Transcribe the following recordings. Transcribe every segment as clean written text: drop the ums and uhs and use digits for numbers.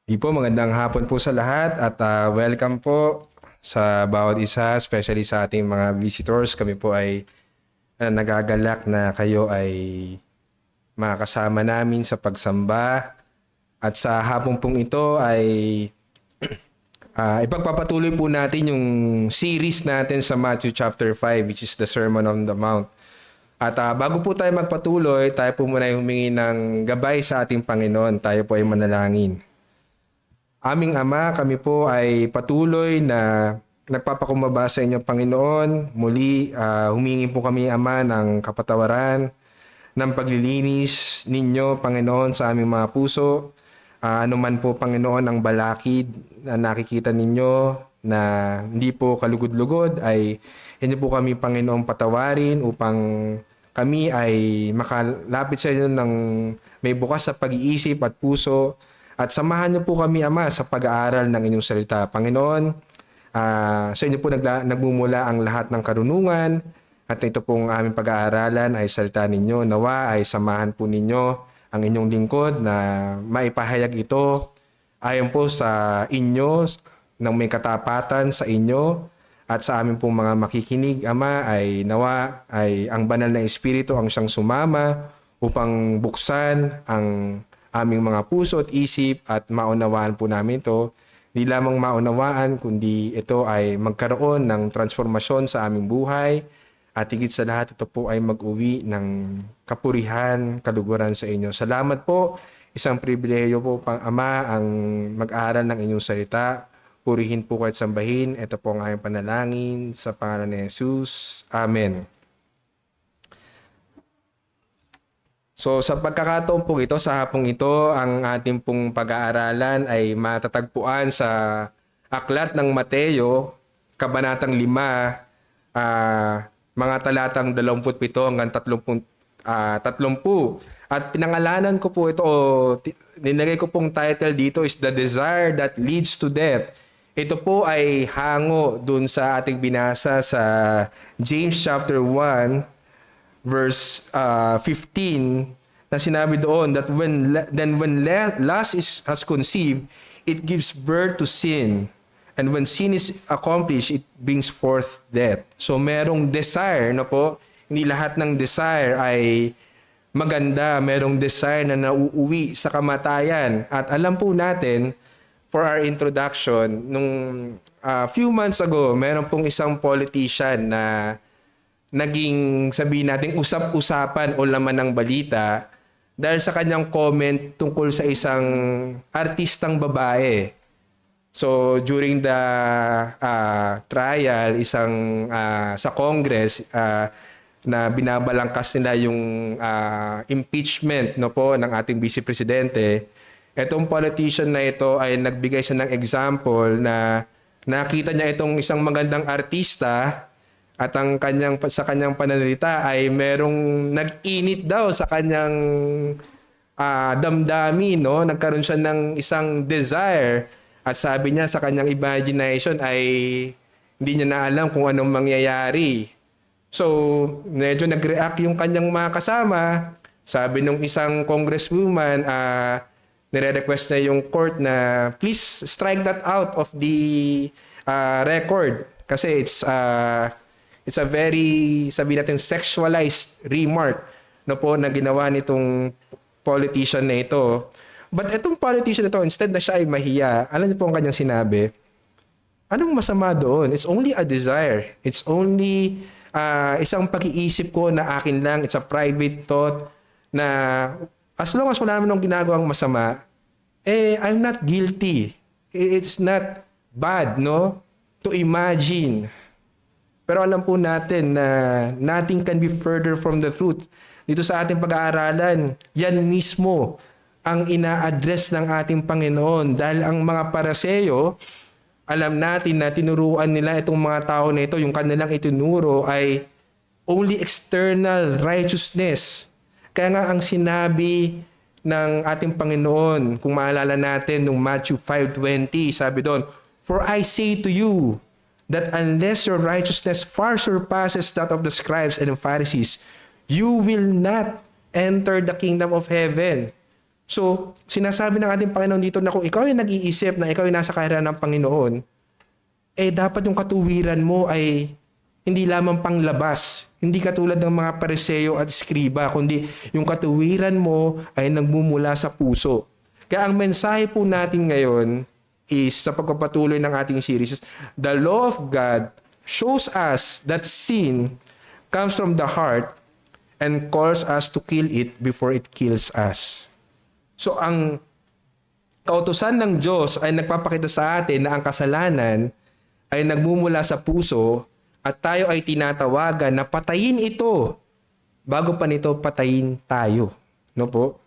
Di po, magandang hapon po sa lahat at welcome po sa bawat isa, especially sa ating mga visitors. Kami po ay nagagalak na kayo ay makakasama namin sa pagsamba. At sa hapon pong ito ay ipagpapatuloy po natin yung series natin sa Matthew chapter 5, which is the Sermon on the Mount. At bago po tayo magpatuloy, tayo po muna ay humingi ng gabay sa ating Panginoon. Tayo po ay manalangin. Aming Ama, kami po ay patuloy na nagpapakumbaba sa inyo, Panginoon. Muli, humingi po kami, Ama, ng kapatawaran, ng paglilinis ninyo, Panginoon, sa aming mga puso. Ano man po, Panginoon, ang balakid na nakikita ninyo na hindi po kalugod-lugod, ay inyo po kami, Panginoon, patawarin upang kami ay makalapit sa inyo ng may bukas sa pag-iisip at puso. At samahan niyo po kami, Ama, sa pag-aaral ng inyong salita. Panginoon, sa inyo po nagmumula ang lahat ng karunungan at ito pong aming pag-aaralan ay salita ninyo. Nawa ay samahan po ninyo ang inyong lingkod na maipahayag ito ayon po sa inyo ng may katapatan sa inyo at sa amin pong mga makikinig, Ama, ay nawa ay ang banal na Espiritu ang siyang sumama upang buksan ang aming mga puso at isip at maunawaan po namin ito. Hindi lamang maunawaan, kundi ito ay magkaroon ng transformasyon sa aming buhay. At higit sa lahat, ito po ay mag-uwi ng kapurihan, kaluguran sa inyo. Salamat po. Isang pribileyo po, Ama, ang mag-aaral ng inyong salita. Purihin po kayo at sambahin. Ito po ang aming panalangin sa pangalan ni Jesus. Amen. So sa pagkakataon po ito, sa hapong ito, ang ating pong pag-aaralan ay matatagpuan sa Aklat ng Mateo, Kabanatang 5, mga talatang 27 hanggang 30. At pinangalanan ko po ito, nilagay ko pong title dito is The Desire That Leads to Death. Ito po ay hango dun sa ating binasa sa James chapter 1, verse 15, na sinabi doon that when lust has conceived, it gives birth to sin. And when sin is accomplished, it brings forth death. So merong desire na po, hindi lahat ng desire ay maganda. Merong desire na nauuwi sa kamatayan. At alam po natin, for our introduction, nung few months ago, meron pong isang politician na naging, sabihin natin, usap-usapan o laman ng balita dahil sa kanyang comment tungkol sa isang artistang babae. So during the trial, sa Congress, na binabalangkas nila yung impeachment, no po, ng ating Vice Presidente, etong politician na ito ay nagbigay siya ng example na nakita niya itong isang magandang artista at sa kanyang pananalita ay merong nag-init daw sa kanyang damdamin, no? Nagkaroon siya ng isang desire. At sabi niya sa kanyang imagination ay hindi niya na alam kung anong mangyayari. So, medyo nag-react yung kanyang mga kasama. Sabi nung isang congresswoman, nire-request niya yung court na please strike that out of the record. Kasi it's a very, sabi natin, sexualized remark, no po, na ginawa nitong politician na ito. But itong politician na ito, instead na siya ay mahiya, alam niyo po ang kanyang sinabi, anong masama doon? It's only a desire. It's only isang pag-iisip ko na akin lang. It's a private thought na as long as wala naman akong ginagawang masama, I'm not guilty. It's not bad, no? To imagine. Pero alam po natin na nothing can be further from the truth. Dito sa ating pag-aaralan, yan mismo ang ina-address ng ating Panginoon. Dahil ang mga Pariseo, alam natin na tinuruan nila itong mga tao na ito, yung kanilang itinuro ay only external righteousness. Kaya nga ang sinabi ng ating Panginoon, kung maalala natin nung Matthew 5:20, sabi doon, "For I say to you, that unless your righteousness far surpasses that of the scribes and the Pharisees, you will not enter the kingdom of heaven." So, sinasabi ng ating Panginoon dito na kung ikaw ay nag-iisip na ikaw ay nasa kaharian ng Panginoon, dapat yung katuwiran mo ay hindi lamang panglabas. Hindi katulad ng mga Pariseo at Skriba, kundi yung katuwiran mo ay nagmumula sa puso. Kaya ang mensahe po natin ngayon is sa pagpapatuloy ng ating series, the law of God shows us that sin comes from the heart and calls us to kill it before it kills us. So ang kautusan ng Diyos ay nagpapakita sa atin na ang kasalanan ay nagmumula sa puso at tayo ay tinatawagan na patayin ito bago pa nito patayin tayo. No po?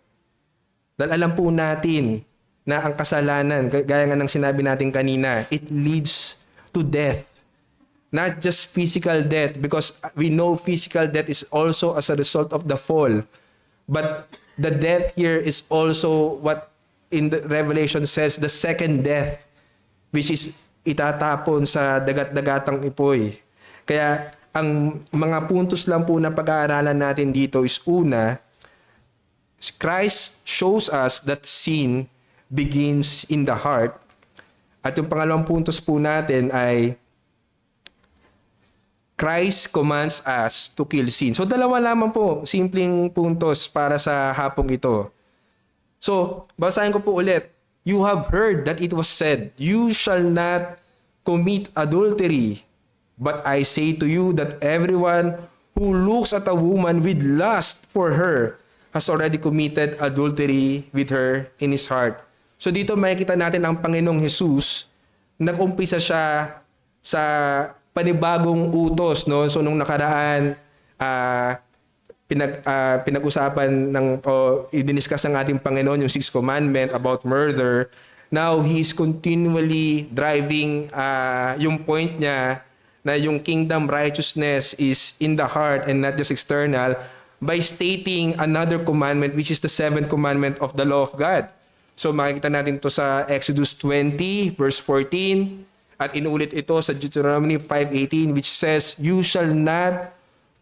Dahil alam po natin na ang kasalanan, gaya nga ng sinabi natin kanina, it leads to death. Not just physical death, because we know physical death is also as a result of the fall. But the death here is also what in the Revelation says, the second death, which is itatapon sa dagat-dagatang ipoy. Kaya ang mga puntos lang po na pag-aaralan natin dito is una, Christ shows us that sin begins in the heart. At yung pangalawang puntos po natin ay Christ commands us to kill sin. So dalawa lamang po, simpleng puntos para sa hapong ito. So, basahin ko po ulit. You have heard that it was said, you shall not commit adultery. But I say to you that everyone who looks at a woman with lust for her has already committed adultery with her in his heart. So dito makikita natin ang Panginoong Jesus, nag-umpisa siya sa panibagong utos, no? So nung nakaraan, pinag-usapan i-discuss ng ating Panginoon yung 6th commandment about murder. Now he is continually driving yung point niya na yung kingdom righteousness is in the heart and not just external by stating another commandment, which is the 7th commandment of the law of God. So makikita natin ito sa Exodus 20 verse 14. At inulit ito sa Deuteronomy 5:18, which says, you shall not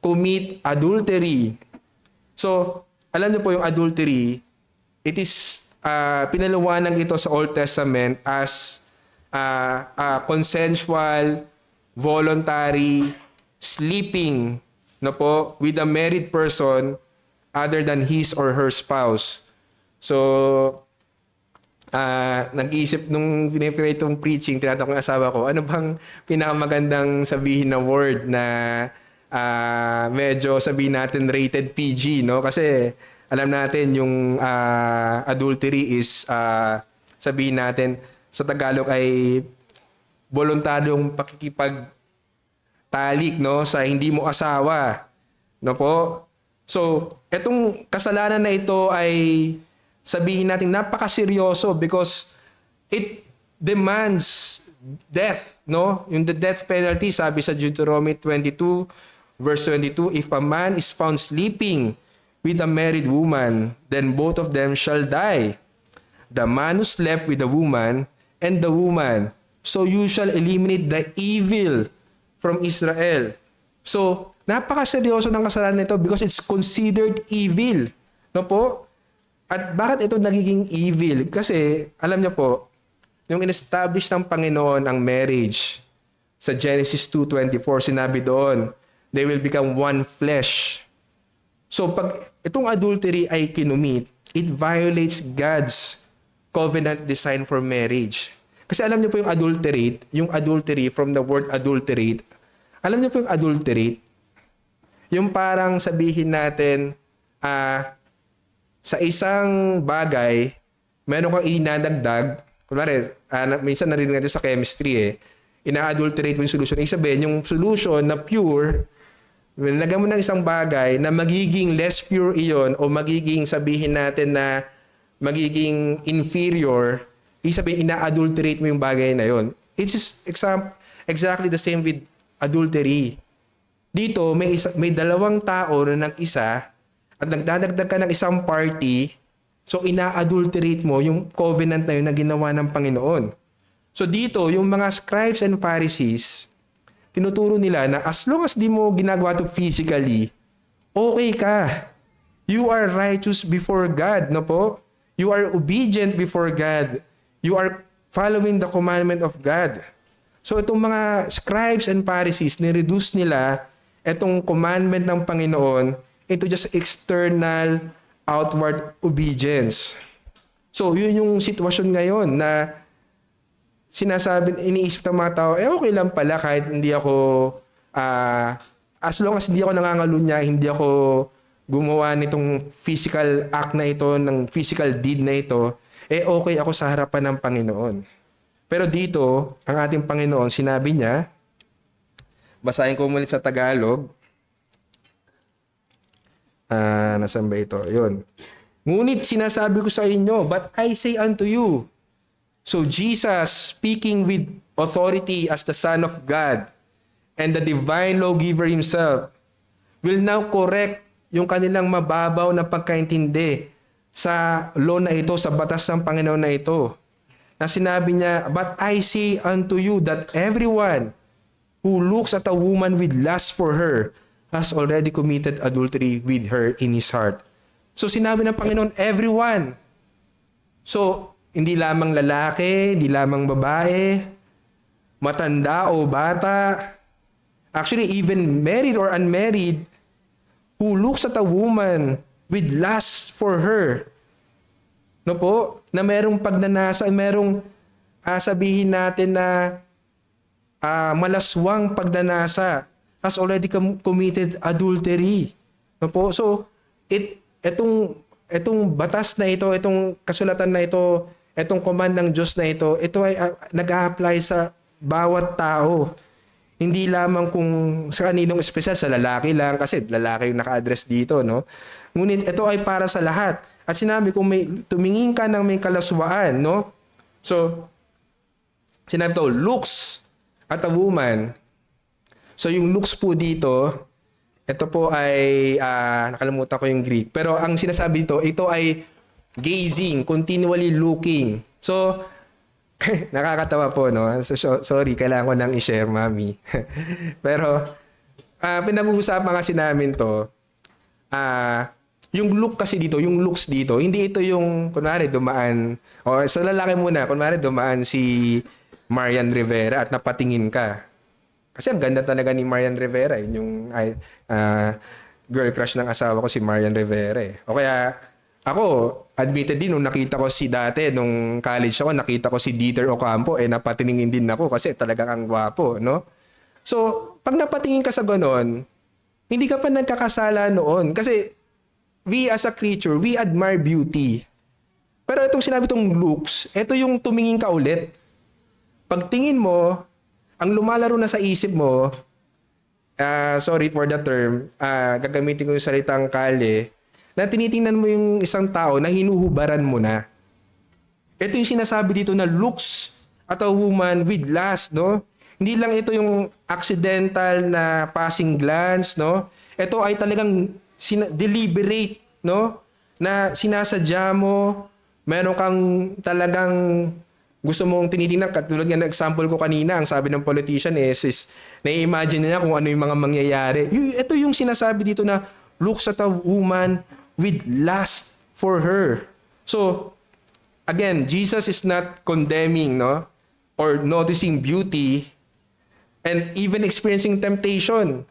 commit adultery. So, alam niyo po yung adultery, it is, pinaliwanag ito sa Old Testament as consensual, voluntary, sleeping, no po, with a married person other than his or her spouse. So, nag-iisip nung pinipray itong preaching, tinatanong ko yung asawa ko, ano bang pinakamagandang sabihin na word na medyo sabihin natin rated PG, no? Kasi alam natin yung adultery is sabihin natin sa Tagalog ay voluntaryong pakikipagtalik, no, sa hindi mo asawa, no po? So, etong kasalanan na ito ay sabihin natin napakaseryoso because it demands death, no? Yung the death penalty, sabi sa Deuteronomy 22 verse 22, if a man is found sleeping with a married woman, then both of them shall die. The man who slept with the woman and the woman. So you shall eliminate the evil from Israel. So, napakaseryoso ng kasalanan nito because it's considered evil. No po? At bakit ito nagiging evil? Kasi, alam niyo po, yung in-establish ng Panginoon ang marriage, sa Genesis 2:24, sinabi doon, they will become one flesh. So, pag itong adultery ay kinumit, it violates God's covenant design for marriage. Kasi alam niyo po yung adultery from the word adulterate. Alam niyo po yung adulterate? Yung parang sabihin natin, sa isang bagay, meron kang inadagdag. Kunwari, minsan narinig natin sa chemistry ina-adulterate mo yung solution. Ibig sabihin, yung solution na pure, nilagyan mo ng isang bagay na magiging less pure iyon o magiging sabihin natin na magiging inferior, ibig sabihin, ina-adulterate mo yung bagay na yon. It's exactly the same with adultery. Dito, may dalawang tao na nag-isa at nagdadagdag ka ng isang party, so ina-adulterate mo yung covenant na yun na ginawa ng Panginoon. So dito, yung mga scribes and Pharisees, tinuturo nila na as long as di mo ginagawa to physically, okay ka. You are righteous before God, no po? You are obedient before God. You are following the commandment of God. So itong mga scribes and Pharisees, nireduce nila itong commandment ng Panginoon into just external, outward obedience. So yun yung sitwasyon ngayon na iniisip ng mga tao, okay lang pala kahit hindi ako, as long as hindi ako nangangalunya, hindi ako gumawa nitong physical act na ito, ng physical deed na ito, okay ako sa harapan ng Panginoon. Pero dito, ang ating Panginoon, sinabi niya, basahin ko muli sa Tagalog. Nasaan ba ito? Yun. Ngunit sinasabi ko sa inyo, but I say unto you. So Jesus, speaking with authority as the Son of God and the divine lawgiver himself, will now correct yung kanilang mababaw na pagkaintindi sa law na ito, sa batas ng Panginoon na ito. Na sinabi niya, but I say unto you that everyone who looks at a woman with lust for her has already committed adultery with her in his heart. So sinabi ng Panginoon, everyone. So, hindi lamang lalaki, hindi lamang babae, matanda o bata, actually even married or unmarried, who looks at a woman with lust for her. No po? Na merong pagnanasa, merong sabihin natin na malaswang pagnanasa has already committed adultery. No po? So, itong batas na ito, itong kasulatan na ito, itong command ng Diyos na ito ay nag-a-apply sa bawat tao. Hindi lamang kung sa kaninong espesyal, sa lalaki lang, kasi lalaki yung naka-address dito, no? Ngunit ito ay para sa lahat. At sinabi, kung may tumingin ka ng may kalaswaan, no? So, sinabi to, looks at a woman. So, yung looks po dito, ito po ay, nakalimutan ko yung Greek. Pero ang sinasabi dito, ito ay gazing, continually looking. So, nakakatawa po, no? So, sorry, kailangan ko nang i-share, mami. Pero, pinag-uusapan kasi namin to, yung look kasi dito, yung looks dito, hindi ito yung, kunwari, dumaan, o sa lalaki muna, kunwari, dumaan si Marian Rivera at napatingin ka. Kasi ang ganda talaga ni Marian Rivera, yun yung girl crush ng asawa ko, si Marian Rivera. O kaya, ako, admitted din, nung nakita ko nung college ako, nakita ko si Dieter Ocampo, napatingin din ako kasi talagang ang gwapo, no? So, pag napatingin ka sa ganon, hindi ka pa nagkakasala noon. Kasi, we as a creature, we admire beauty. Pero itong sinabi itong looks, ito yung tumingin ka ulit. Pagtingin mo, ang lumalaro na sa isip mo, sorry for the term, gagamitin ko yung salitang kale, na tinitingnan mo yung isang tao na hinuhubaran mo na. Ito yung sinasabi dito na looks at a woman with lust, no? Hindi lang ito yung accidental na passing glance, no? Ito ay talagang deliberate, no? Na sinasadya mo, meron kang talagang gusto mong tinitingnan. Katulad nga ng example ko kanina, ang sabi ng politician is nai-imagine niya kung ano yung mga mangyayari. Ito yung sinasabi dito na looks at a woman with lust for her. So, again, Jesus is not condemning, no? Or noticing beauty and even experiencing temptation.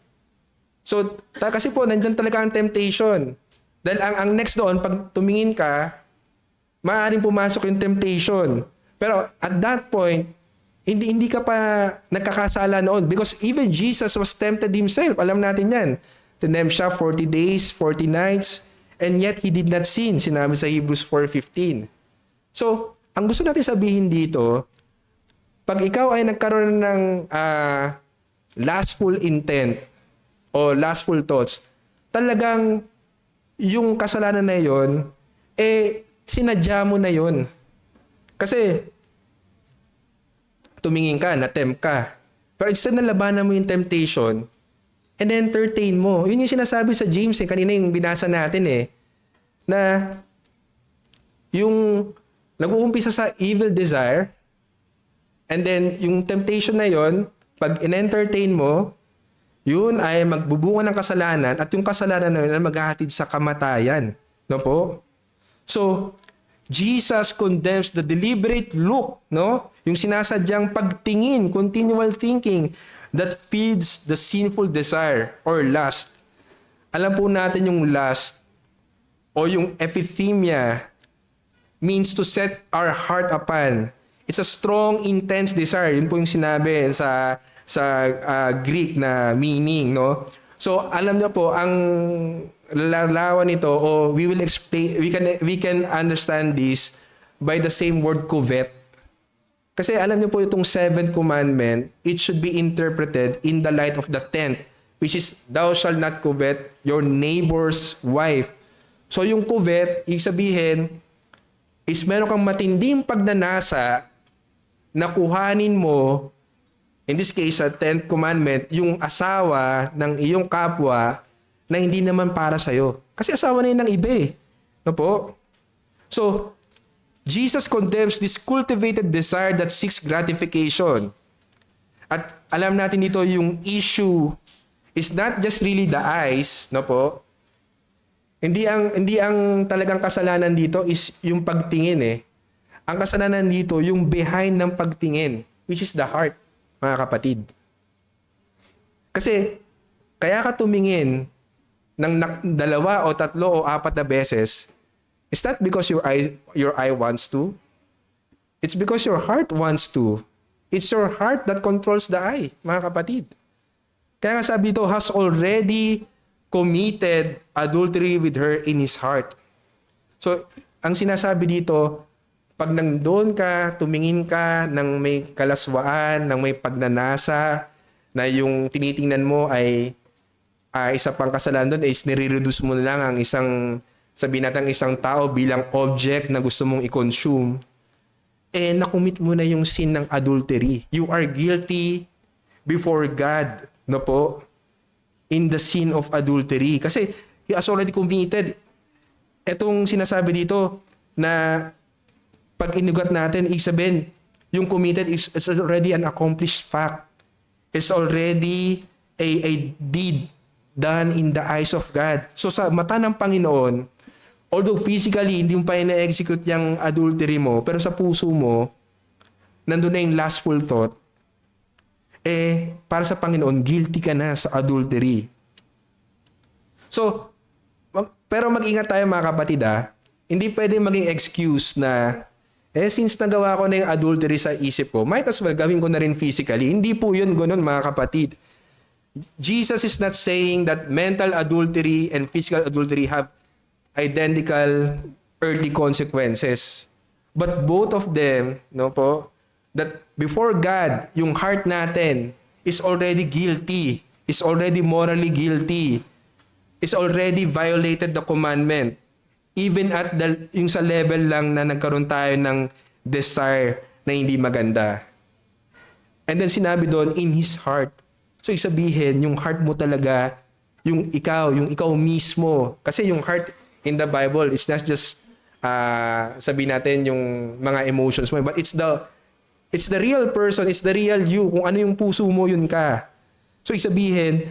So, kasi po, nandyan talaga ang temptation. Dahil ang next doon, pag tumingin ka, maaaring pumasok yung temptation. Pero at that point, hindi ka pa nagkakasala noon because even Jesus was tempted himself. Alam natin yan. Tinempt siya 40 days, 40 nights, and yet he did not sin. Sinabi sa Hebrews 4:15. So, ang gusto natin sabihin dito, pag ikaw ay nagkaroon ng lustful intent o lustful thoughts, talagang yung kasalanan na yon, sinadya mo na yon. Kasi, tumingin ka, na-tempt ka. Pero instead na labanan mo yung temptation, and entertain mo. Yun yung sinasabi sa James, kanina yung binasa natin na yung nag-uumpisa sa evil desire, and then yung temptation na yon, pag in-entertain mo, yun ay magbubunga ng kasalanan, at yung kasalanan na yun ay maghahatid sa kamatayan. No po? So, Jesus condemns the deliberate look, no? Yung sinasadyang pagtingin, continual thinking that feeds the sinful desire or lust. Alam po natin yung lust o yung epithemia means to set our heart upon. It's a strong, intense desire. Yun po yung sinabi sa Greek na meaning, no? So, alam niyo po, ang larawan nito, o we will explain, we can understand this by the same word covet. Kasi alam niyo po itong seventh commandment, it should be interpreted in the light of the 10th, which is, thou shalt not covet your neighbor's wife. So, yung covet, ibig sabihin, is meron kang matinding pagnanasa na kuhanin mo, in this case, sa 10th commandment, yung asawa ng iyong kapwa na hindi naman para sa'yo. Kasi asawa na yun ng iba eh. No po? So, Jesus condemns this cultivated desire that seeks gratification. At alam natin dito, yung issue is not just really the eyes, no po? Hindi ang talagang kasalanan dito is yung pagtingin eh. Ang kasalanan dito, yung behind ng pagtingin, which is the heart, mga kapatid. Kasi, kaya ka tumingin ng 2 o 3 o 4 na beses, is that because your eye wants to? It's because your heart wants to. It's your heart that controls the eye, mga kapatid. Kaya nga sabi dito, has already committed adultery with her in his heart. So, ang sinasabi dito, pag nandun ka, tumingin ka ng may kalaswaan, ng may pagnanasa, na yung tinitingnan mo ay isa pang kasalanan doon is nire-reduce mo na lang ang isang, sabihin natin isang tao bilang object na gusto mong i-consume, nakumit mo na yung sin ng adultery. You are guilty before God, no po? In the sin of adultery. Kasi he has already committed. Etong sinasabi dito na pag inugat natin, isabihin, yung committed is already an accomplished fact. It's already a deed done in the eyes of God. So sa mata ng Panginoon, although physically hindi mo pa ina-execute yung adultery mo, pero sa puso mo, nandun na yung lustful thought, para sa Panginoon, guilty ka na sa adultery. So, pero mag-ingat tayo mga kapatid hindi pwede maging excuse na, since nagawa ko na yung adultery sa isip ko, might as well gawin ko na rin physically. Hindi po yun ganun mga kapatid. Jesus is not saying that mental adultery and physical adultery have identical earthly consequences. But both of them, no po, that before God, yung heart natin is already guilty, is already morally guilty, is already violated the commandment. Even at yung sa level lang na nagkaroon tayo ng desire na hindi maganda. And then sinabi doon, in his heart. So isabihin, yung heart mo talaga, yung ikaw mismo. Kasi yung heart in the Bible is not just, sabihin natin yung mga emotions mo, but it's the real person, it's the real you. Kung ano yung puso mo, yun ka. So isabihin,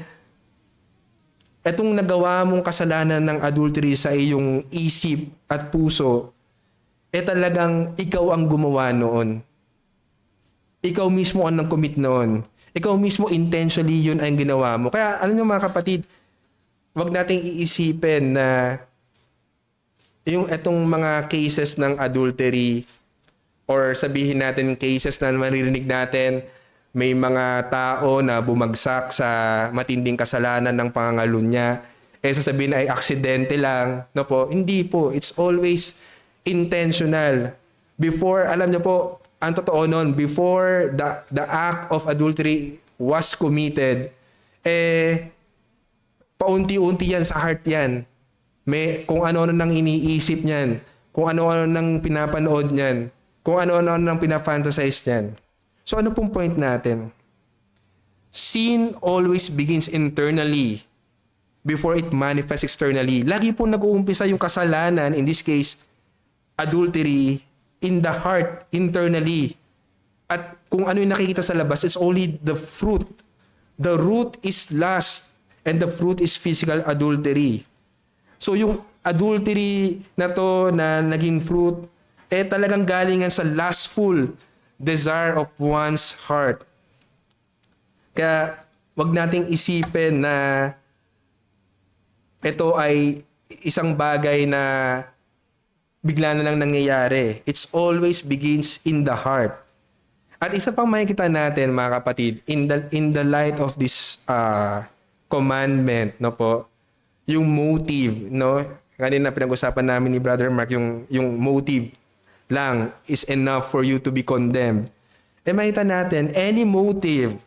etong nagawa mong kasalanan ng adultery sa iyong isip at puso, talagang ikaw ang gumawa noon. Ikaw mismo ang nag-commit noon. Ikaw mismo intentionally yun ang ginawa mo. Kaya alam niyo mga kapatid, wag nating iisipin na yung etong mga cases ng adultery or sabihin natin cases na maririnig natin, may mga tao na bumagsak sa matinding kasalanan ng pangangalunya niya, sasabihin ay aksidente lang. No po? Hindi po. It's always intentional. Before, alam niyo po, ang totoo nun, before the act of adultery was committed, paunti-unti yan sa heart yan. May, kung ano-ano nang iniisip niyan, kung ano-ano nang pinapanood niyan, kung ano-ano nang pinafantasize niyan. So ano pong point natin? Sin always begins internally before it manifests externally. Lagi pong nag-uumpisa yung kasalanan, in this case, adultery, in the heart, internally. At kung ano yung nakikita sa labas, it's only the fruit. The root is lust, and the fruit is physical adultery. So yung adultery na to na naging fruit, talagang galingan sa lustful desire of one's heart. Kaya wag nating isipin na ito ay isang bagay na bigla na lang nangyayari. It's always begins in the heart. At isa pang makikita natin, mga kapatid, in the light of this commandment, no po, yung motive, no? Kanina pinag-usapan namin ni Brother Mark yung motive lang is enough for you to be condemned. Makita natin, any motive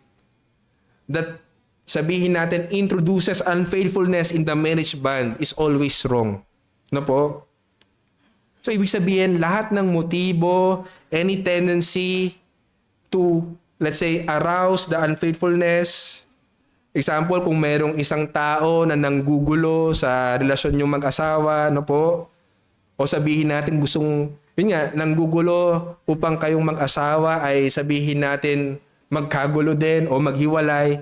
that sabihin natin introduces unfaithfulness in the marriage bond is always wrong. No po? So, ibig sabihin, lahat ng motibo, any tendency to, let's say, arouse the unfaithfulness. Example, kung merong isang tao na nanggugulo sa relasyon yung mag-asawa, no po? O sabihin natin gustong, yun nga, nanggugulo upang kayong mag-asawa ay sabihin natin magkagulo din o maghiwalay.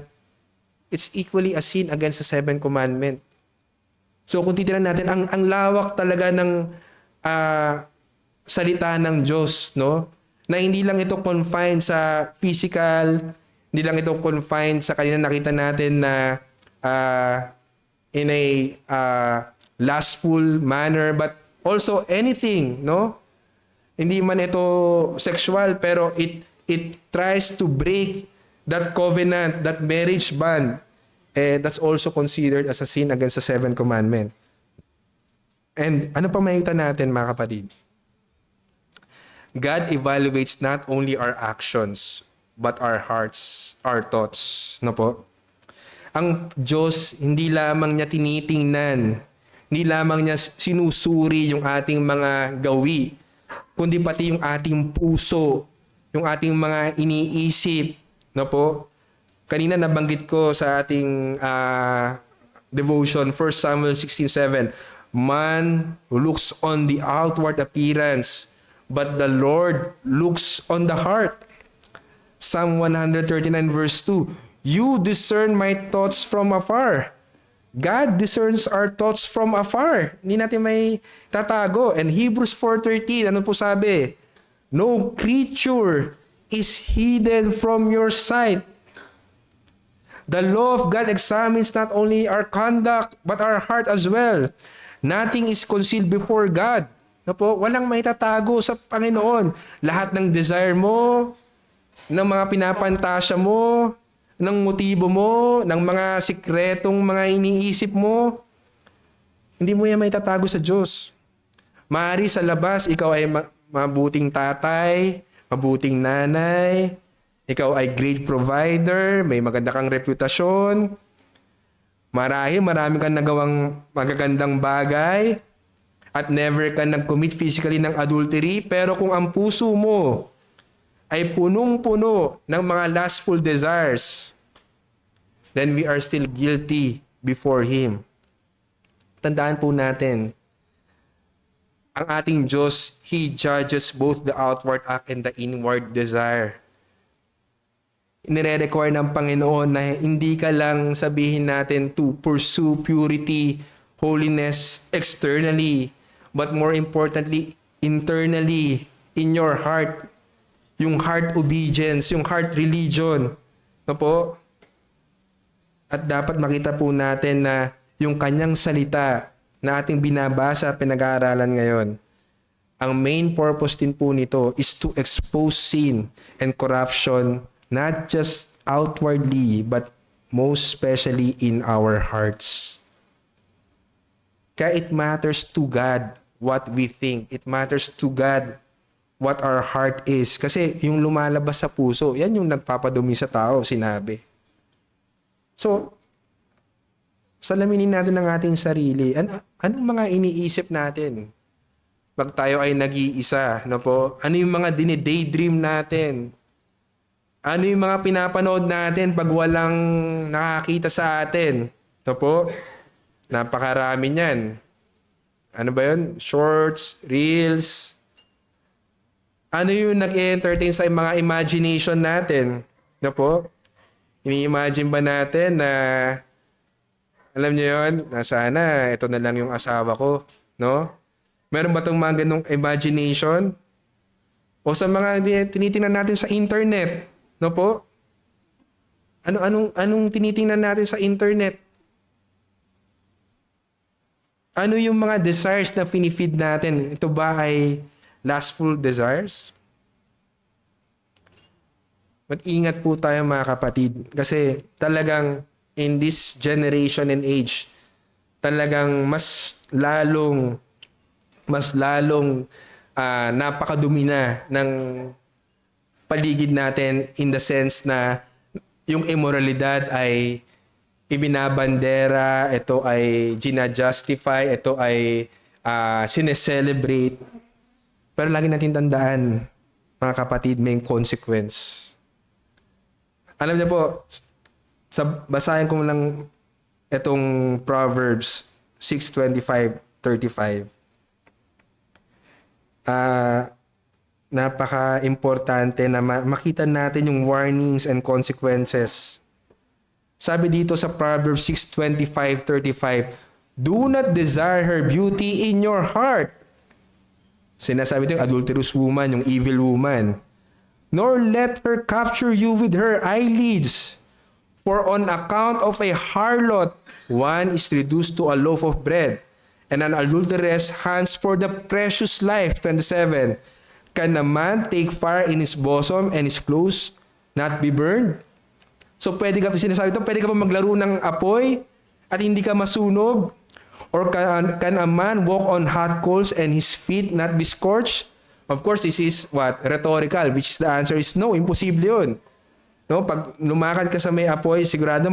It's equally a sin against the 7th commandment. So kung titignan natin, ang lawak talaga ng salita ng Diyos, no? Na hindi lang ito confined sa physical, hindi lang ito confined sa kanina nakita natin na in a lustful manner, but also anything, no? Hindi man ito sexual, pero it tries to break that covenant, that marriage bond. That's also considered as a sin against the 7th commandment. And ano pa makita natin, mga kapatid? God evaluates not only our actions, but our hearts, our thoughts. No po? Ang Diyos, hindi lamang niya tinitingnan, hindi lamang niya sinusuri yung ating mga gawi, kundi pati yung ating puso, yung ating mga iniisip. No po? Kanina nabanggit ko sa ating devotion, 1 Samuel 16:7. Man looks on the outward appearance, but the Lord looks on the heart. Psalm 139 verse 2. You discern my thoughts from afar. God discerns our thoughts from afar. Hindi natin may tatago. And Hebrews 4:13, ano po sabi? No creature is hidden from your sight. The law of God examines not only our conduct, but our heart as well. Nothing is concealed before God. No po? Walang may tatago sa Panginoon. Lahat ng desire mo, ng mga pinapantasya mo, ng motibo mo, ng mga sikretong mga iniisip mo, hindi mo yan may tatago sa Diyos. Maaari sa labas, ikaw ay mabuting tatay, mabuting nanay, ikaw ay great provider, may maganda kang reputasyon, marami kang nagawang magagandang bagay, at never ka nag-commit physically ng adultery, pero kung ang puso mo ay punong-puno ng mga lustful desires, then we are still guilty before Him. Tandaan po natin, ang ating Diyos, He judges both the outward act and the inward desire. Nire-require ng Panginoon na hindi ka lang sabihin natin to pursue purity, holiness externally, but more importantly, internally, in your heart. Yung heart obedience, yung heart religion. No po? At dapat makita po natin na yung kanyang salita na ating binabasa, pinag-aaralan ngayon, ang main purpose din po nito is to expose sin and corruption, not just outwardly, but most especially in our hearts. Kaya it matters to God what we think. It matters to God what our heart is. Kasi yung lumalabas sa puso, yan yung nagpapadumi sa tao, sinabi. So, salaminin natin ang ating sarili. Anong mga iniisip natin? Pag tayo ay nag-iisa, no po? Ano yung mga dine-daydream natin? Ano yung mga pinapanood natin pag walang nakakita sa atin? No po? Napakarami niyan. Ano ba yun? Shorts, reels. Ano yung nag-entertain sa mga imagination natin? No po? Ini-imagine ba natin na, alam niyo yun, na sana ito na lang yung asawa ko, no? Meron ba itong mga ganong imagination? O sa mga tinitingnan natin sa internet, no po? Anong tinitingnan natin sa internet? Ano yung mga desires na finifeed natin? Ito ba ay lustful desires? Mag-ingat po tayo mga kapatid. Kasi talagang in this generation and age, talagang mas lalong napakadumi na ng paligid natin in the sense na yung immoralidad ay ibinabandera, ito ay gina-justify, ito ay sineselebrate. Pero lagi natin tandaan, mga kapatid, may consequence. Alam niyo po, basahin ko lang itong Proverbs 6:25-35. Napaka-importante na makita natin yung warnings and consequences. Sabi dito sa Proverbs 6:25-35, do not desire her beauty in your heart. Sinasabi ito yung adulterous woman, yung evil woman. Nor let her capture you with her eyelids. For on account of a harlot, one is reduced to a loaf of bread, and an adulteress hunts for the precious life. 27. Can a man take fire in his bosom and his clothes not be burned? So pwede ka, sinasabi ito, pwede ka pa maglaro ng apoy at hindi ka masunog? Or can a man walk on hot coals and his feet not be scorched? Of course, this is what? Rhetorical, which is the answer is no, imposible yun. No, pag lumakad ka sa may apoy, sigurado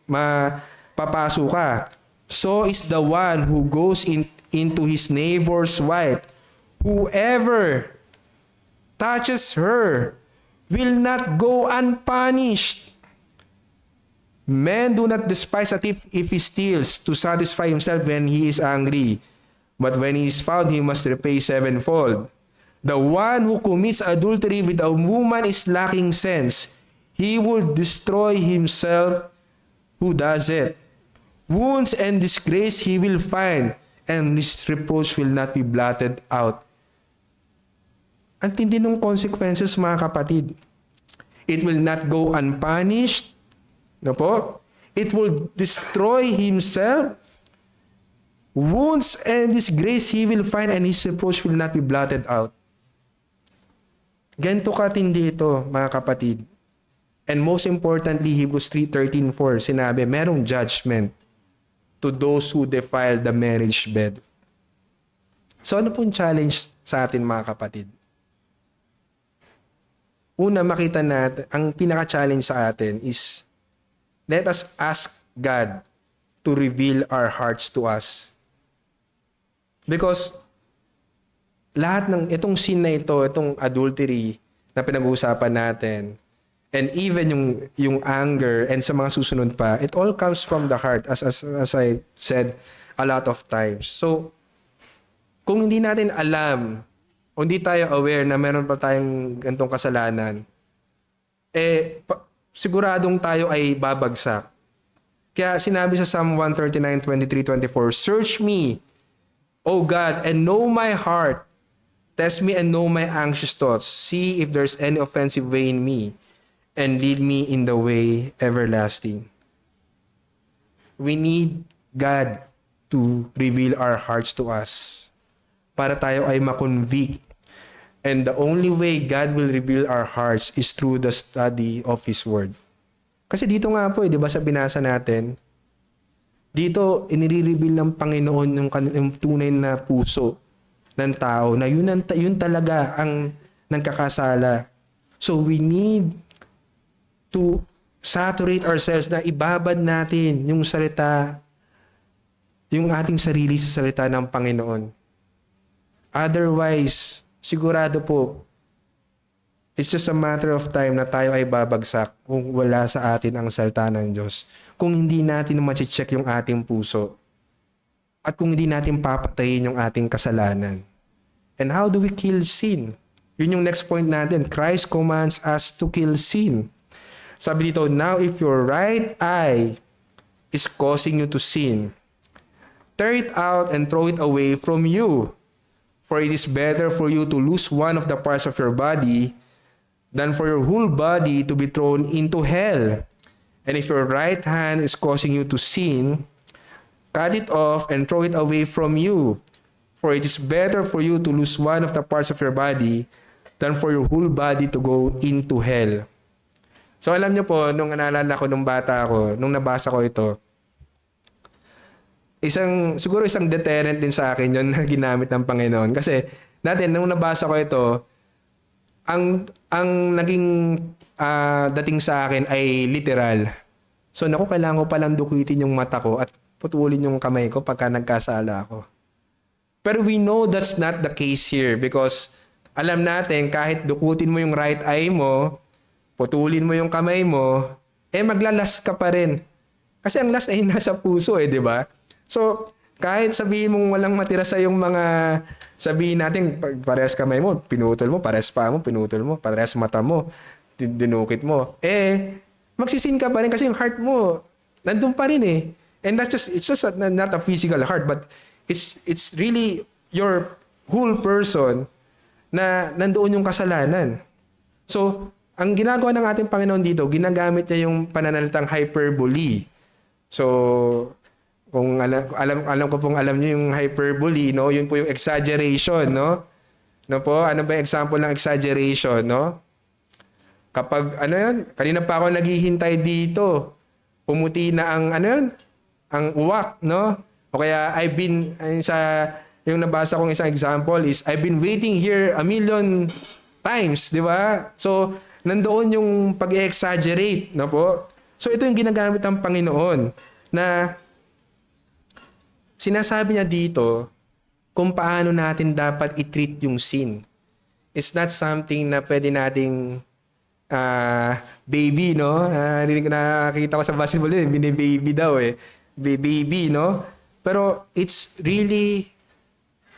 mapapaso ka. So is the one who goes into his neighbor's wife. Whoever touches her will not go unpunished. Men do not despise a thief if he steals to satisfy himself when he is angry. But when he is found, he must repay sevenfold. The one who commits adultery with a woman is lacking sense. He will destroy himself who does it. Wounds and disgrace he will find, and his reproach will not be blotted out. Ang tindi ng consequences, mga kapatid. It will not go unpunished. No po? It will destroy himself. Wounds and disgrace he will find, and his reproach will not be blotted out. Ganito katindi ito, mga kapatid. And most importantly, Hebrews 3:13-4, sinabi, merong judgment to those who defile the marriage bed. So ano pong challenge sa atin, mga kapatid? Una, makita natin, ang pinaka-challenge sa atin is, let us ask God to reveal our hearts to us. Because lahat ng itong sin na ito, itong adultery na pinag-uusapan natin, and even yung anger and sa mga susunod pa, it all comes from the heart, as I said a lot of times. So, kung hindi natin alam, o hindi tayo aware na meron pa tayong ganitong kasalanan, siguradong tayo ay babagsak. Kaya sinabi sa Psalm 139:23-24, search me, O God, and know my heart. Test me and know my anxious thoughts. See if there's any offensive way in me, and lead me in the way everlasting. We need God to reveal our hearts to us para tayo ay makonvict. And the only way God will reveal our hearts is through the study of His Word. Kasi dito nga po, di ba sa binasa natin, dito inire-reveal ng Panginoon yung tunay na puso ng tao na yun talaga ang nagkakasala. So we need to saturate ourselves na ibabad natin yung salita, yung ating sarili sa salita ng Panginoon. Otherwise, sigurado po, it's just a matter of time na tayo ay babagsak kung wala sa atin ang salita ng Diyos. Kung hindi natin ma-check yung ating puso. At kung hindi natin papatayin yung ating kasalanan. And how do we kill sin? Yun yung next point natin. Christ commands us to kill sin. Sabi dito, now if your right eye is causing you to sin, tear it out and throw it away from you. For it is better for you to lose one of the parts of your body than for your whole body to be thrown into hell. And if your right hand is causing you to sin, cut it off and throw it away from you. For it is better for you to lose one of the parts of your body than for your whole body to go into hell. So alam niyo po, nung naalala ko nung bata ako, nung nabasa ko ito, siguro isang deterrent din sa akin yon na ginamit ng Panginoon. Kasi natin, nung nabasa ko ito, ang naging dating sa akin ay literal. So naku, kailangan ko palang dukutin yung mata ko at putulin yung kamay ko pagka nagkasala ako. Pero we know that's not the case here because alam natin kahit dukutin mo yung right eye mo, putulin mo yung kamay mo, maglalas ka pa rin. Kasi ang last ay nasa puso di ba? So, kahit sabihin mong walang matira sa yung mga, sabihin natin, parehas kamay mo, pinutol mo, parehas pa mo, pinutol mo, parehas mata mo, dinukit mo, magsisin ka pa rin kasi yung heart mo, nandun pa rin And it's just not a physical heart, but it's really your whole person na nandoon yung kasalanan. So, ang ginagawa ng ating Panginoon dito, ginagamit niya yung pananalitang hyperbole. So, kung alam ko pong alam niyo yung hyperbole, no? Yun po yung exaggeration, no? No po? Ano ba yung example ng exaggeration, no? Kapag kanina pa ako naghihintay dito. Pumuti na ang ang uwak, no? O kaya yung nabasa kong isang example is I've been waiting here 1,000,000 times, di ba? So, nandoon yung pag-exaggerate, no po? So, ito yung ginagamit ng Panginoon na sinasabi niya dito kung paano natin dapat i-treat yung sin. It's not something na pwede nating baby, no? Nakikita ko sa basketball din, bini-baby daw baby, no? Pero it's really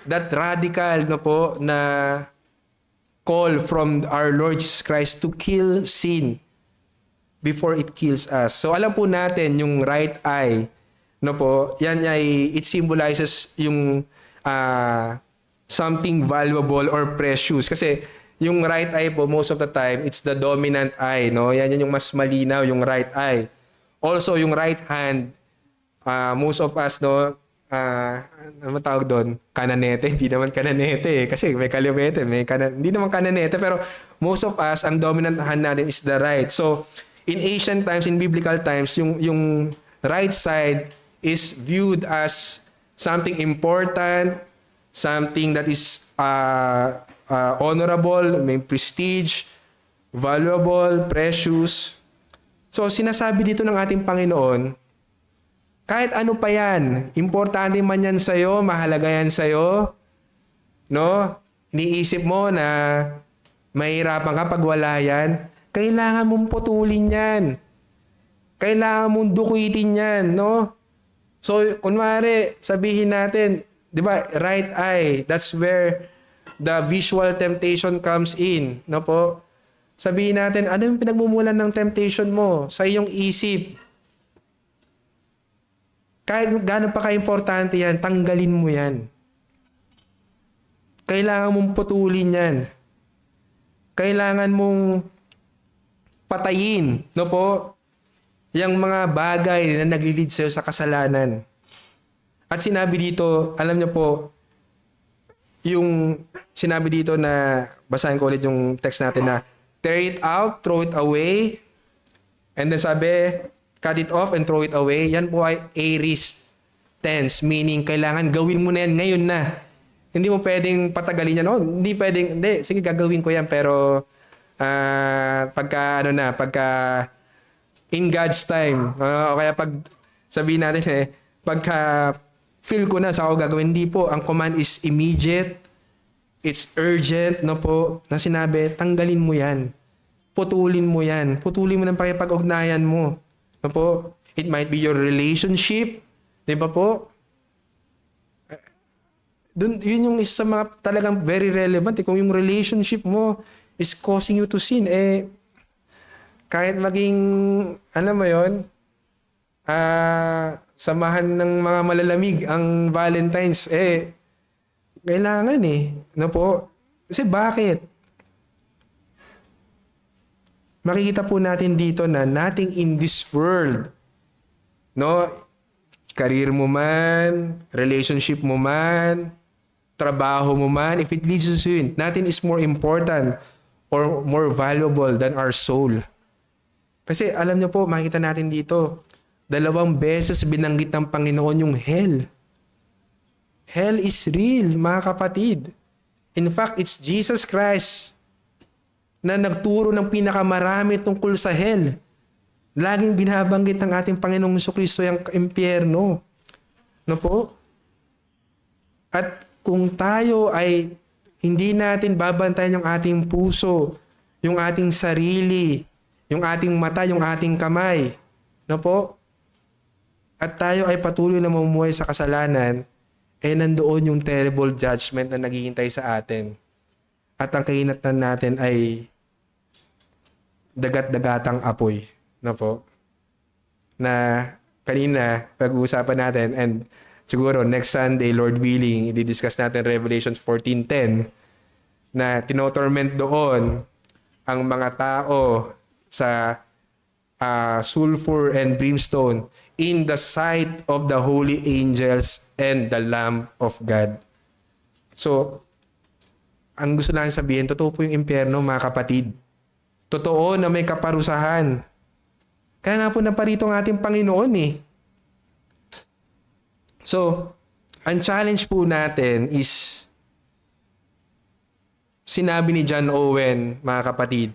that radical, no po, na call from our Lord Jesus Christ to kill sin before it kills us. So alam po natin yung right eye, no po, yan it symbolizes yung something valuable or precious. Kasi yung right eye po, most of the time, it's the dominant eye, no? Yan yung mas malinaw, yung right eye. Also, yung right hand, most of us, no, ano tawag doon? Kananete. Hindi naman kananete kasi may kalimete, hindi naman kananete, pero most of us, ang dominant hand natin is the right. So, in ancient times, in biblical times, yung right side is viewed as something important, something that is honorable, may prestige, valuable, precious. So, sinasabi dito ng ating Panginoon, kahit ano pa yan, importante man yan sa'yo, mahalaga yan sa'yo, no? Iniisip mo na mahirapan ka pag wala yan, kailangan mong putulin yan. Kailangan mong dukitin yan, no? So, kunwari, sabihin natin, di ba, right eye, that's where the visual temptation comes in, no po? Sabihin natin, ano yung pinagmumulan ng temptation mo sa iyong isip? Kahit gano'n pa ka-importante yan, tanggalin mo yan. Kailangan mong putulin yan. Kailangan mong patayin, no po? Yang mga bagay na naglilid sa'yo sa kasalanan. At sinabi dito, alam niyo po, yung sinabi dito na, basahin ko ulit yung text natin na, tear it out, throw it away, and then sabi, cut it off and throw it away. Yan po ay aorist tense, meaning kailangan gawin mo na yan ngayon na. Hindi mo pwedeng patagalin yan. Oh, hindi pwedeng, hindi, sige gagawin ko yan, pero pagka in God's time, o kaya pag sabihin natin pagka feel ko na sa ako gagawin, hindi po. Ang command is immediate, it's urgent, no po, na sinabi, tanggalin mo yan. Putulin mo yan. Putulin mo ng pakipag-ugnayan mo. No po? It might be your relationship. Di ba po? Yun yung isa sa mga talagang very relevant. Kung yung relationship mo is causing you to sin, kahit maging, ano mo yun, samahan ng mga malalamig ang Valentine's, Kailangan eh. No po? Kasi bakit? Makikita po natin dito na nothing in this world, no? Career mo man, relationship mo man, trabaho mo man, if it leads you to sin, nothing is more important or more valuable than our soul. Kasi alam niyo po, makikita natin dito, 2 beses binanggit ng Panginoon yung hell. Hell is real, mga kapatid. In fact, it's Jesus Christ na nagturo ng pinakamarami tungkol sa hell. Laging binabanggit ng ating Panginoong Jesucristo yung impyerno. No po? At kung tayo ay hindi natin babantayan yung ating puso, yung ating sarili, yung ating mata, yung ating kamay, no po? At tayo ay patuloy na mamumuhay sa kasalanan, nandoon yung terrible judgment na naghihintay sa atin. At ang kahinatnan natin ay dagat-dagatang apoy. No po? Na kanina, pag-uusapan natin, and siguro next Sunday, Lord willing, i-discuss natin Revelation 14:10 na tinotorment doon ang mga tao sa sulfur and brimstone in the sight of the holy angels and the Lamb of God. So, ang gusto natin sabihin, totoo po yung impyerno, mga kapatid. Totoo na may kaparusahan. Kaya nga po naparito ang ating Panginoon eh. So, ang challenge po natin is, sinabi ni John Owen, mga kapatid,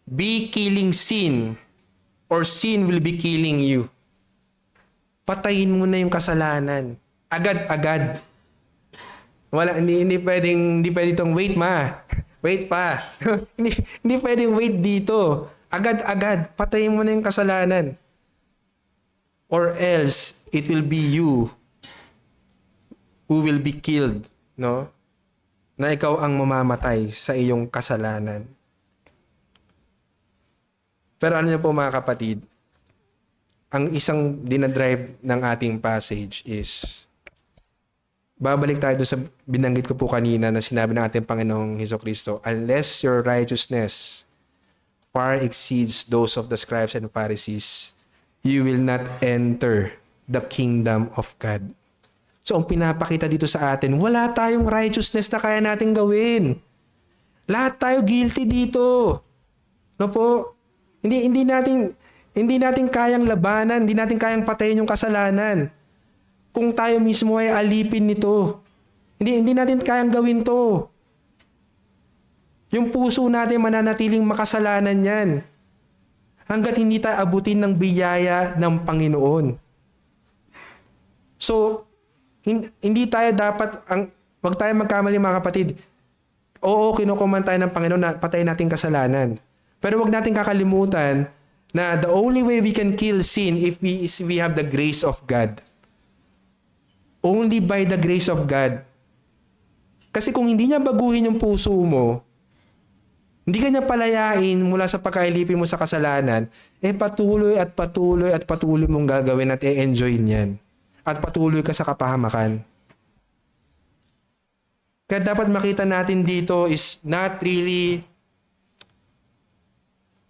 be killing sin or sin will be killing you. Patayin mo na yung kasalanan. Agad-agad. Wala, hindi pwedeng itong wait wait pa. hindi pwedeng wait dito. Agad-agad. Patayin mo na yung kasalanan. Or else, it will be you who will be killed, no? Na ikaw ang mamamatay sa iyong kasalanan. Pero ano niyo po, mga kapatid, ang isang dinadrive ng ating passage is, babalik tayo doon sa binanggit ko po kanina na sinabi ng ating Panginoong Jesucristo, unless your righteousness far exceeds those of the scribes and Pharisees, you will not enter the kingdom of God. So, ang pinapakita dito sa atin, wala tayong righteousness na kaya natin gawin. Lahat tayo guilty dito. No po? Hindi natin kayang labanan, hindi natin kayang patayin yung kasalanan. Kung tayo mismo ay alipin nito, hindi natin kayang gawin to. Yung puso natin mananatiling makasalanan yan. Hanggat hindi tayo abutin ng biyaya ng Panginoon. So, hindi tayo dapat, wag tayo magkamali, mga kapatid. Oo, kinukuman tayo ng Panginoon na patayin natin kasalanan. Pero wag natin kakalimutan na the only way we can kill sin is we have the grace of God. Only by the grace of God. Kasi kung hindi niya baguhin yung puso mo, hindi ka niya palayain mula sa pagkailipin mo sa kasalanan, patuloy at patuloy at patuloy mong gagawin at i-enjoy niyan. At patuloy ka sa kapahamakan. Kaya dapat makita natin dito is not really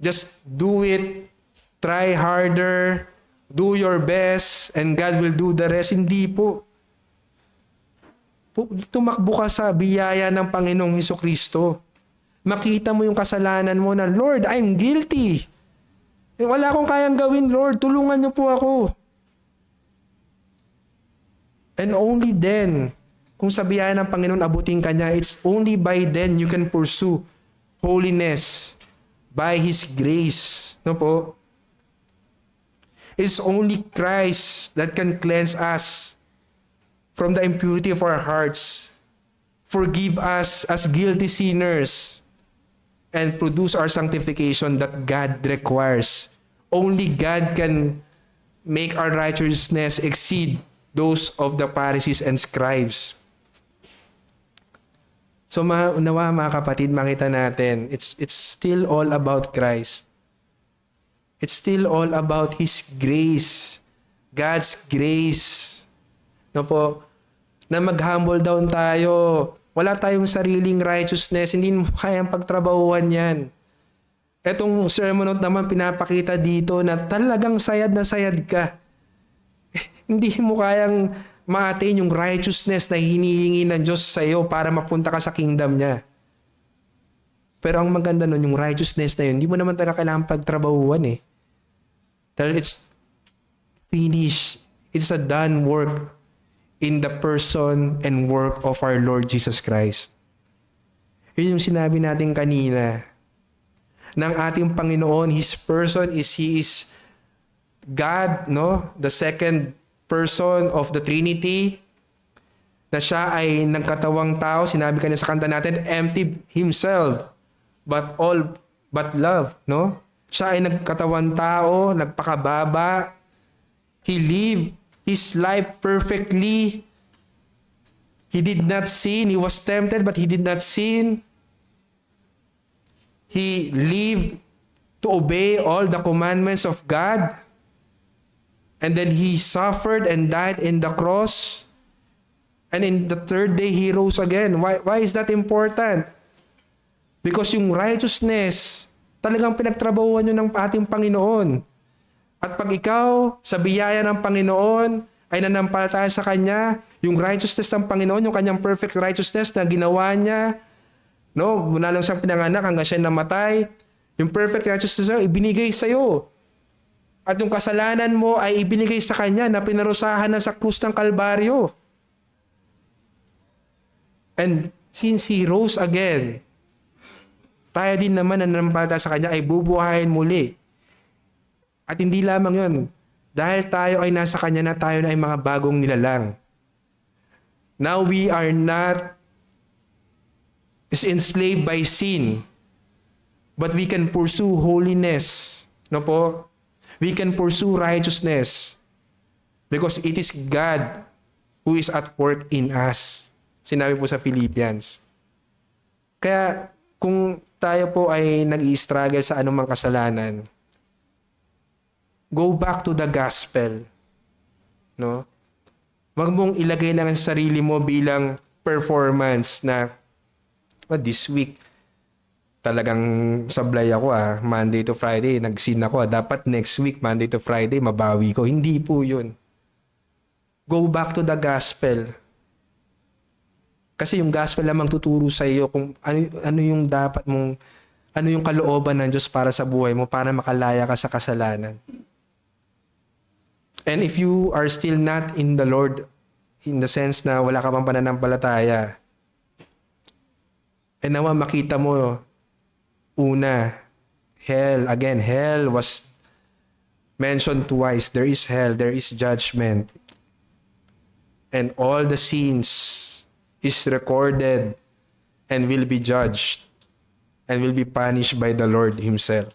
just do it, try harder, do your best, and God will do the rest. Hindi po. Tumakbo ka sa biyaya ng Panginoong Jesucristo. Makita mo yung kasalanan mo na, Lord, I'm guilty. Wala akong kayang gawin, Lord. Tulungan niyo po ako. And only then, kung sa biyaya ng Panginoon abutin ka niya, it's only by then you can pursue holiness by His grace. No po? It's only Christ that can cleanse us from the impurity of our hearts, forgive us as guilty sinners, and produce our sanctification that God requires. Only God can make our righteousness exceed those of the Pharisees and scribes. So nawa, mga kapatid, makita natin, it's still all about Christ. It's still all about His grace. God's grace. No po? na mag-humble down tayo. Wala tayong sariling righteousness. Hindi mo kayang pagtrabahuan yan. Etong sermon note naman pinapakita dito na talagang sayad na sayad ka. Hindi mo kayang ma-attain yung righteousness na hinihingi ng Diyos sa iyo para mapunta ka sa kingdom niya. Pero ang maganda nun, yung righteousness na yun, hindi mo naman talaga kailangan pagtrabahuan eh. Dahil it's finished. It's a done work in the person and work of our Lord Jesus Christ. Yun yung sinabi natin kanina. Ng ating Panginoon, His person is He is God, no? The second person of the Trinity. Na siya ay nagkatawang tao. Sinabi kanina sa kanta natin, emptied Himself, but love, no? Siya ay nagkatawang tao, nagpakababa. He lived His life perfectly. He did not sin. He was tempted, but He did not sin. He lived to obey all the commandments of God. And then He suffered and died in the cross. And in the third day, He rose again. Why is that important? Because yung righteousness, talagang pinagtrabahuan nyo ng ating Panginoon. At pag ikaw, sa biyaya ng Panginoon, ay nanampalataya sa Kanya, yung righteousness ng Panginoon, yung Kanyang perfect righteousness na ginawa niya, no? Mula lang siyang pinanganak hanggang siya namatay, yung perfect righteousness na ibinigay sa iyo. At yung kasalanan mo ay ibinigay sa Kanya na pinarusahan na sa krus ng Kalbaryo. And since He rose again, tayo din naman na nanampalataya sa Kanya ay bubuhayin muli. At hindi lamang yun, dahil tayo ay nasa Kanya na, tayo na ay mga bagong nilalang. Now we are not enslaved by sin, but we can pursue holiness. No po? We can pursue righteousness because it is God who is at work in us. Sinabi po sa Philippians. Kaya kung tayo po ay nag-i-struggle sa anumang kasalanan, go back to the gospel. No? Wag mong ilagay lang ang sarili mo bilang performance na this week talagang sablay ako Monday to Friday, nag-sin ako dapat next week, Monday to Friday, mabawi ko. Hindi po yun. Go back to the gospel. Kasi yung gospel lamang tuturo sa iyo kung ano yung dapat mong, ano yung kalooban ng Diyos para sa buhay mo, para makalaya ka sa kasalanan. And if you are still not in the Lord, in the sense na wala ka pang pananampalataya, and naman makita mo, una, hell. Again, hell was mentioned twice. There is hell, there is judgment. And all the sins is recorded and will be judged and will be punished by the Lord Himself.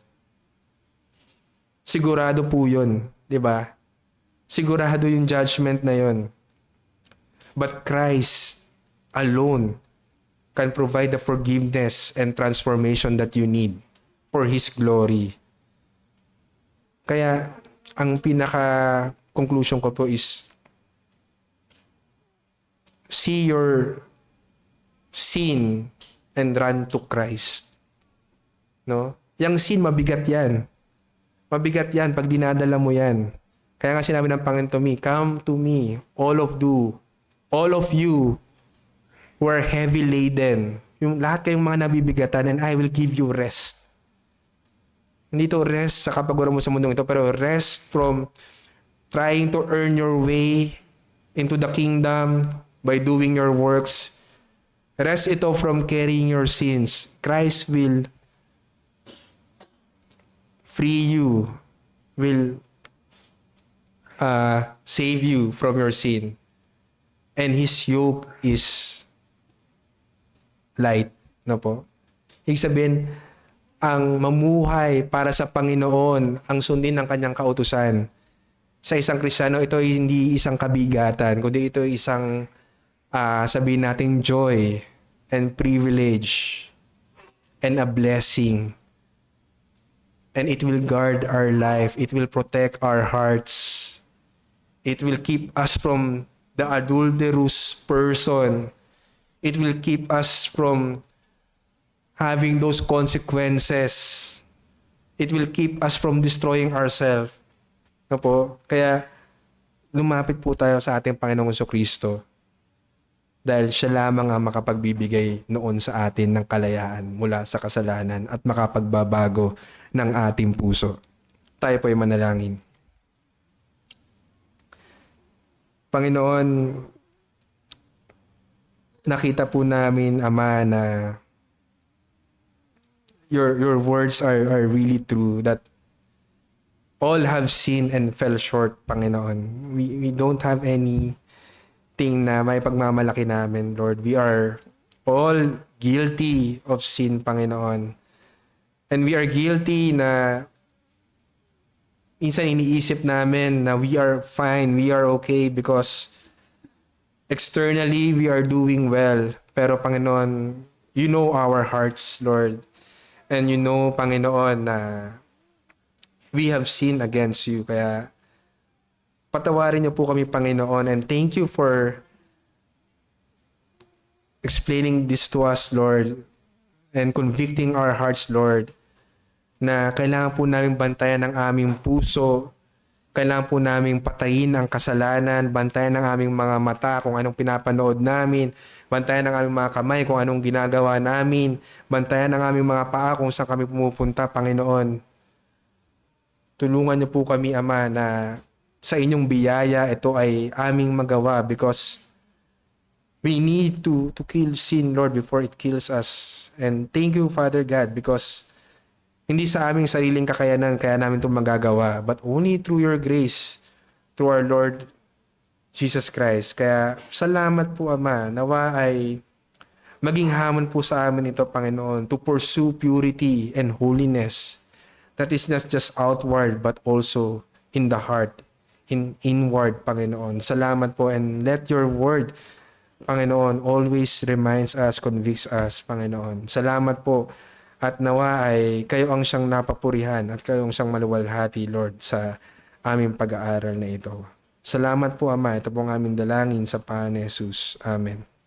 Sigurado po yun, di ba? Sigurado yung judgment na yun. But Christ alone can provide the forgiveness and transformation that you need for His glory. Kaya, ang pinaka-conclusion ko po is, see your sin and run to Christ. No? Yang sin, mabigat yan. Mabigat yan pag dinadala mo yan. Kaya nga sinabi ng Panginoon to me, come to me, all of you who are heavy laden. Yung lahat kayong mga nabibigatan, and I will give you rest. Hindi to rest sa kapagura mo sa mundong ito, pero rest from trying to earn your way into the kingdom by doing your works. Rest ito from carrying your sins. Christ will free you, will save you from your sin. And His yoke is light. No po? Ibig sabihin, ang mamuhay para sa Panginoon, ang sundin ng Kanyang kautusan. Sa isang Kristiyano, ito ay hindi isang kabigatan, kundi ito ay isang sabihin nating joy and privilege and a blessing. And it will guard our life. It will protect our hearts. It will keep us from the adulterous person. It will keep us from having those consequences. It will keep us from destroying ourselves. No po? Kaya lumapit po tayo sa ating Panginoong Jesucristo dahil siya lamang ang makapagbibigay noon sa atin ng kalayaan mula sa kasalanan at makapagbabago ng ating puso. Tayo po ay manalangin. Panginoon, nakita po namin, Ama, na your words are really true, that all have sinned and fell short, Panginoon. We don't have anything na may pagmamalaki namin, Lord. We are all guilty of sin, Panginoon. And we are guilty na minsan iniisip namin na we are fine, we are okay because externally we are doing well. Pero Panginoon, you know our hearts, Lord. And you know, Panginoon, na we have sinned against you. Kaya patawarin niyo po kami, Panginoon. And thank you for explaining this to us, Lord. And convicting our hearts, Lord. Na kailangan po namin bantayan ang aming puso. Kailangan po namin patayin ang kasalanan. Bantayan ang aming mga mata kung anong pinapanood namin. Bantayan ang aming mga kamay kung anong ginagawa namin. Bantayan ang aming mga paa kung saan kami pumupunta, Panginoon. Tulungan niyo po kami, Ama, na sa inyong biyaya ito ay aming magawa because we need to kill sin, Lord, before it kills us. And thank you, Father God, because hindi sa aming sariling kakayanan kaya namin ito magagawa, but only through your grace, through our Lord Jesus Christ. Kaya salamat po, Ama, nawa ay maging hamon po sa amin ito, Panginoon, to pursue purity and holiness. That is not just outward, but also in the heart, in inward, Panginoon. Salamat po, and let your word, Panginoon, always reminds us, convicts us, Panginoon. Salamat po, at nawa ay kayo ang siyang napapurihan at kayo ang siyang maluwalhati, Lord, sa aming pag-aaral na ito. Salamat po, Ama. Ito po ang aming dalangin sa pangalan ni Jesus. Amen.